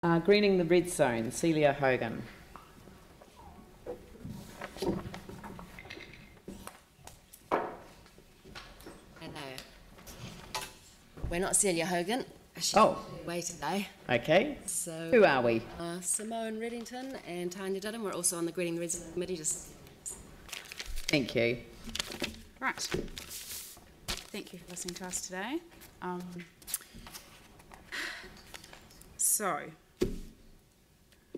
Greening the red zone, Celia Hogan. Hello. We're not Celia Hogan. She's away today. Okay. So who are we? Simone Reddington and Tanya Dudden. We're also on the Greening the Red Zone committee. Thank you. Right. Thank you for listening to us today. So,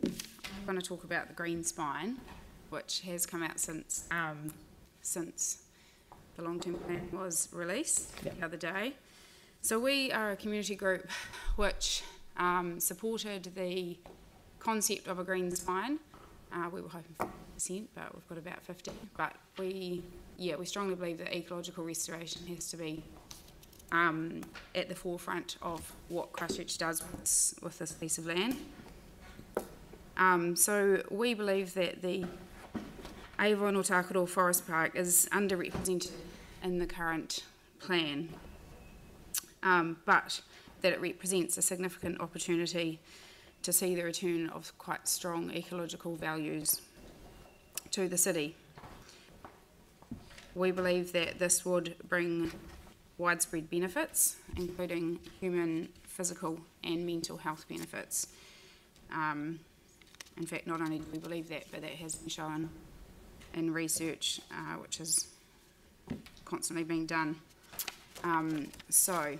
I'm going to talk about the Green Spine, which has come out since the long-term plan was released the other day. So we are a community group which supported the concept of a green spine. We were hoping for 50%, but we've got about 50%. But we strongly believe that ecological restoration has to be at the forefront of what Christchurch does with this piece of land. So we believe that the Avon or Takaro Forest Park is underrepresented in the current plan, but that it represents a significant opportunity to see the return of quite strong ecological values to the city. We believe that this would bring widespread benefits, including human, physical and mental health benefits. In fact, not only do we believe that, but that has been shown in research, which is constantly being done. So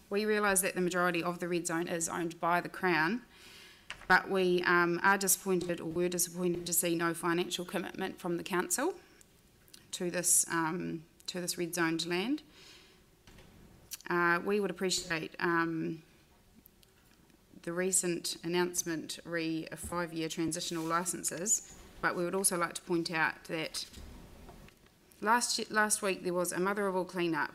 we realise that the majority of the red zone is owned by the Crown, but we are disappointed, or were disappointed, to see no financial commitment from the council to this red zoned land. We would appreciate the recent announcement re 5-year transitional licences, but we would also like to point out that last week there was a Mother of All clean-up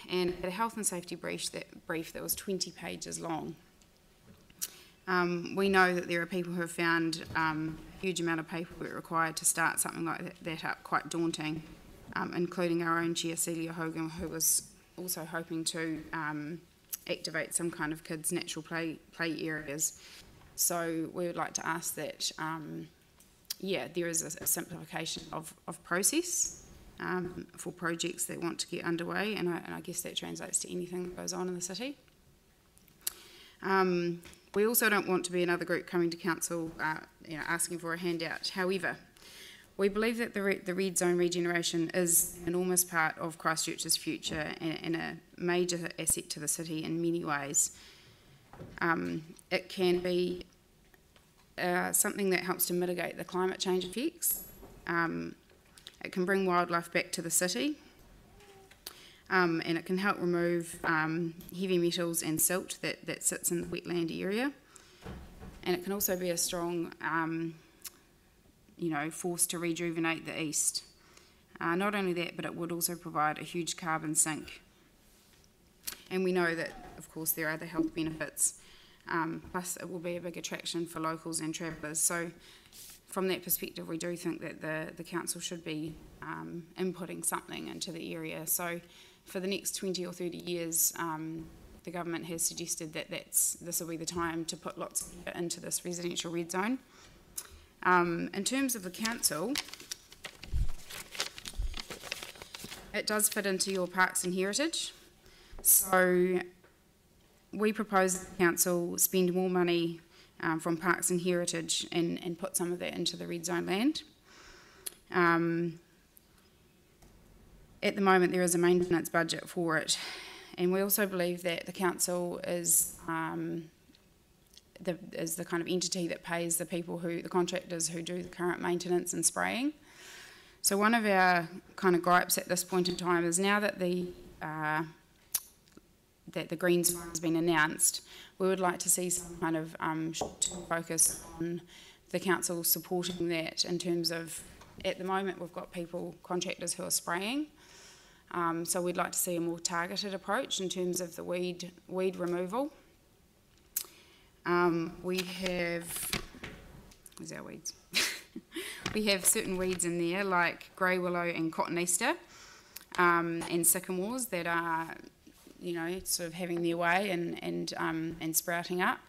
and a health and safety brief that was 20 pages long. We know that there are people who have found a huge amount of paperwork required to start something like that up quite daunting, including our own chair, Celia Hogan, who was also hoping to activate some kind of kids' natural play areas. So we would like to ask that, there is a simplification of process for projects that want to get underway, and I guess that translates to anything that goes on in the city. We also don't want to be another group coming to council asking for a handout. However, we believe that the red zone regeneration is an enormous part of Christchurch's future and a major asset to the city in many ways. It can be something that helps to mitigate the climate change effects. It can bring wildlife back to the city, and it can help remove heavy metals and silt that sits in the wetland area. And it can also be a strong force to rejuvenate the east. Not only that, but it would also provide a huge carbon sink. And we know that, of course, there are other health benefits, plus it will be a big attraction for locals and travellers. So from that perspective, we do think that the council should be inputting something into the area. So for the next 20 or 30 years, the government has suggested that this will be the time to put lots of effort into this residential red zone. In terms of the council, it does fit into your parks and heritage. So we propose that the council spend more money from parks and heritage and put some of that into the red zone land. At the moment there is a maintenance budget for it, and we also believe that the council is the kind of entity that pays the contractors who do the current maintenance and spraying. So one of our kind of gripes at this point in time is, now that the green spine has been announced, we would like to see some kind of short-term focus on the council supporting that, in terms of, at the moment we've got contractors who are spraying, so we'd like to see a more targeted approach in terms of the weed removal. We have, where's our weeds? We have certain weeds in there like grey willow and cotton easter, and sycamores that are sort of having their way and sprouting up.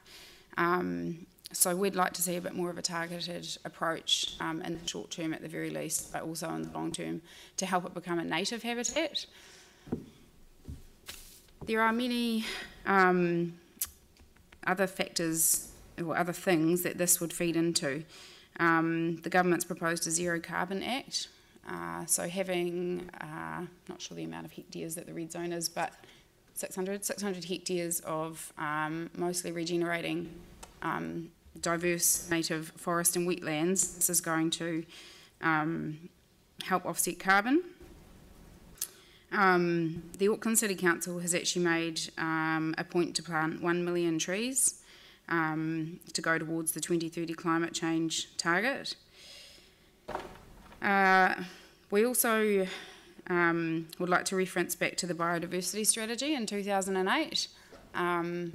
So we'd like to see a bit more of a targeted approach in the short term at the very least, but also in the long term to help it become a native habitat. There are many other factors or other things that this would feed into. The government's proposed a Zero Carbon Act, so having, not sure the amount of hectares that the red zone is, but 600 hectares of mostly regenerating diverse native forest and wetlands. This is going to help offset carbon. The Auckland City Council has actually made a point to plant 1 million trees to go towards the 2030 climate change target. We also would like to reference back to the biodiversity strategy in 2008. I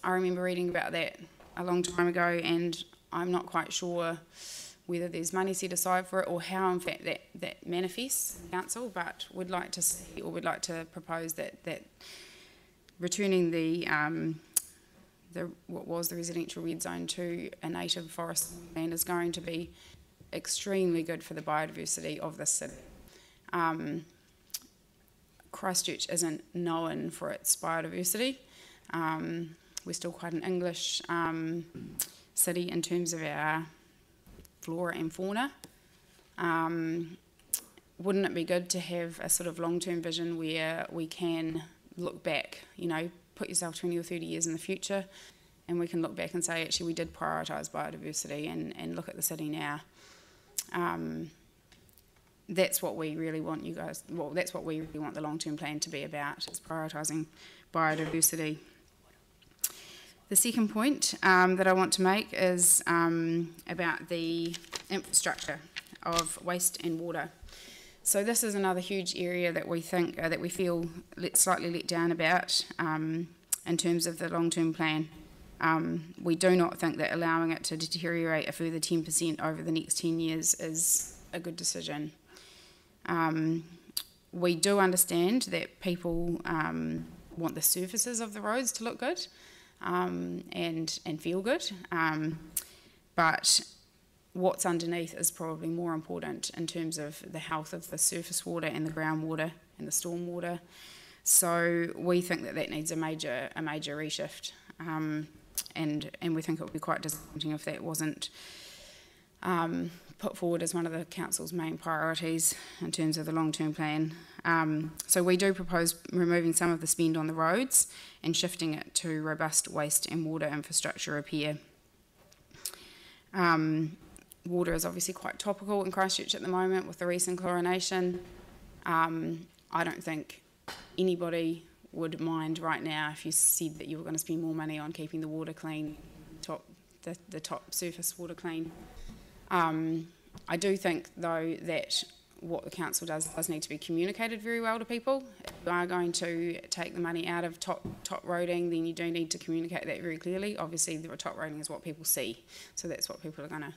remember reading about that a long time ago, and I'm not quite sure whether there's money set aside for it or how in fact that manifests in council, but would like to see, or would like to propose that returning the what was the residential red zone to a native forest land is going to be extremely good for the biodiversity of this city. Christchurch isn't known for its biodiversity. We're still quite an English city in terms of our flora and fauna. Wouldn't it be good to have a sort of long-term vision where we can look back, put yourself 20 or 30 years in the future, and we can look back and say, actually, we did prioritise biodiversity and look at the city now. That's what we really want you guys, well, that's what we really want the long-term plan to be about, is prioritising biodiversity. The second point that I want to make is about the infrastructure of waste and water. So this is another huge area that we think, that we feel slightly let down about in terms of the long-term plan. We do not think that allowing it to deteriorate a further 10% over the next 10 years is a good decision. We do understand that people want the surfaces of the roads to look good and feel good, but what's underneath is probably more important in terms of the health of the surface water and the groundwater and the storm water. So we think that needs a major reshift, and we think it would be quite disappointing if that wasn't put forward as one of the council's main priorities in terms of the long-term plan. So we do propose removing some of the spend on the roads and shifting it to robust waste and water infrastructure repair. Water is obviously quite topical in Christchurch at the moment with the recent chlorination. I don't think anybody would mind right now if you said that you were going to spend more money on keeping the water clean, the top surface water clean. I do think, though, that what the council does need to be communicated very well to people. If you are going to take the money out of top roading, then you do need to communicate that very clearly. Obviously, the top roading is what people see, so that's what people are going to,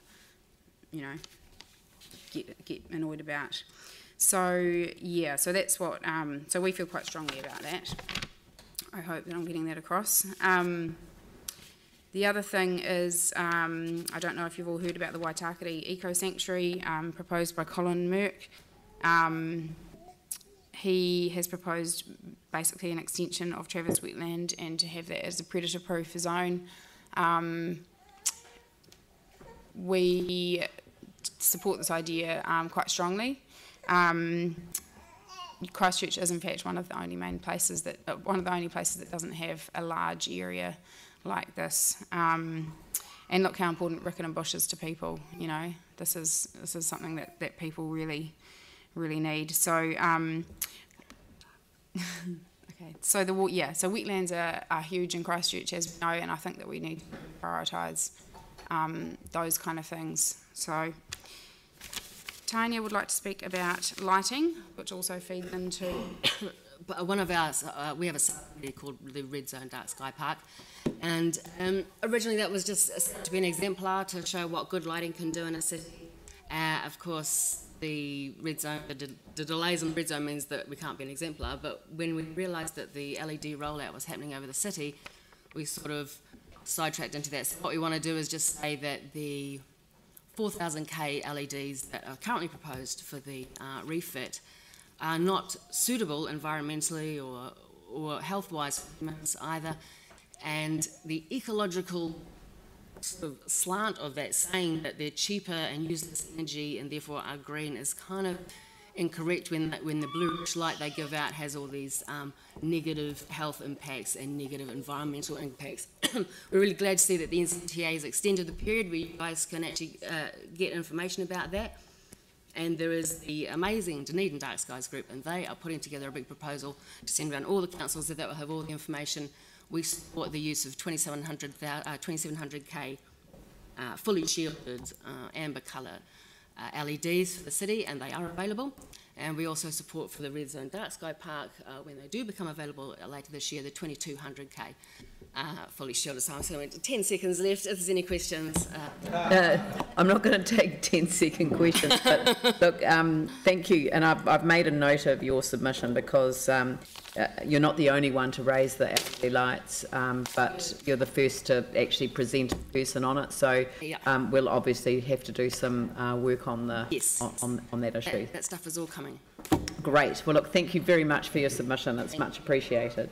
get annoyed about. So yeah, so that's what. So we feel quite strongly about that. I hope that I'm getting that across. The other thing is, I don't know if you've all heard about the Waitakere Eco Sanctuary proposed by Colin Merck. He has proposed basically an extension of Travis Wetland and to have that as a predator-proof zone. We support this idea quite strongly. Christchurch is in fact one of the only places that doesn't have a large area like this, and look how important Riccarton Bush is to people. This is something that people really need. So okay, so so wetlands are huge in Christchurch, as we know, and I think that we need to prioritise those kind of things. So Tanya would like to speak about lighting, which also feeds into But one of ours, we have a subcommittee called the Red Zone Dark Sky Park, and originally that was just to be an exemplar to show what good lighting can do in a city. Of course, the red zone, the delays in the red zone means that we can't be an exemplar, but when we realised that the LED rollout was happening over the city, we sort of sidetracked into that. So what we want to do is just say that the 4,000K LEDs that are currently proposed for the refit are not suitable environmentally or health-wise for humans either, and the ecological sort of slant of that, saying that they're cheaper and use less energy and therefore are green, is kind of incorrect when the bluish light they give out has all these negative health impacts and negative environmental impacts. We're really glad to see that the NCTA has extended the period where you guys can actually get information about that. And there is the amazing Dunedin Dark Skies group, and they are putting together a big proposal to send around all the councils that will have all the information. We support the use of 2700K fully shielded amber colour LEDs for the city, and they are available. And we also support for the Red Zone Dark Sky Park, when they do become available later this year, the 2200K fully shielded. So I'm going to 10 seconds left. If there's any questions. I'm not going to take 10-second questions, but look, thank you. And I've made a note of your submission because you're not the only one to raise the LED lights, but you're the first to actually present a person on it. So we'll obviously have to do some work on the on that issue. That stuff is all coming. Great. Well, look, thank you very much for your submission. It's much appreciated.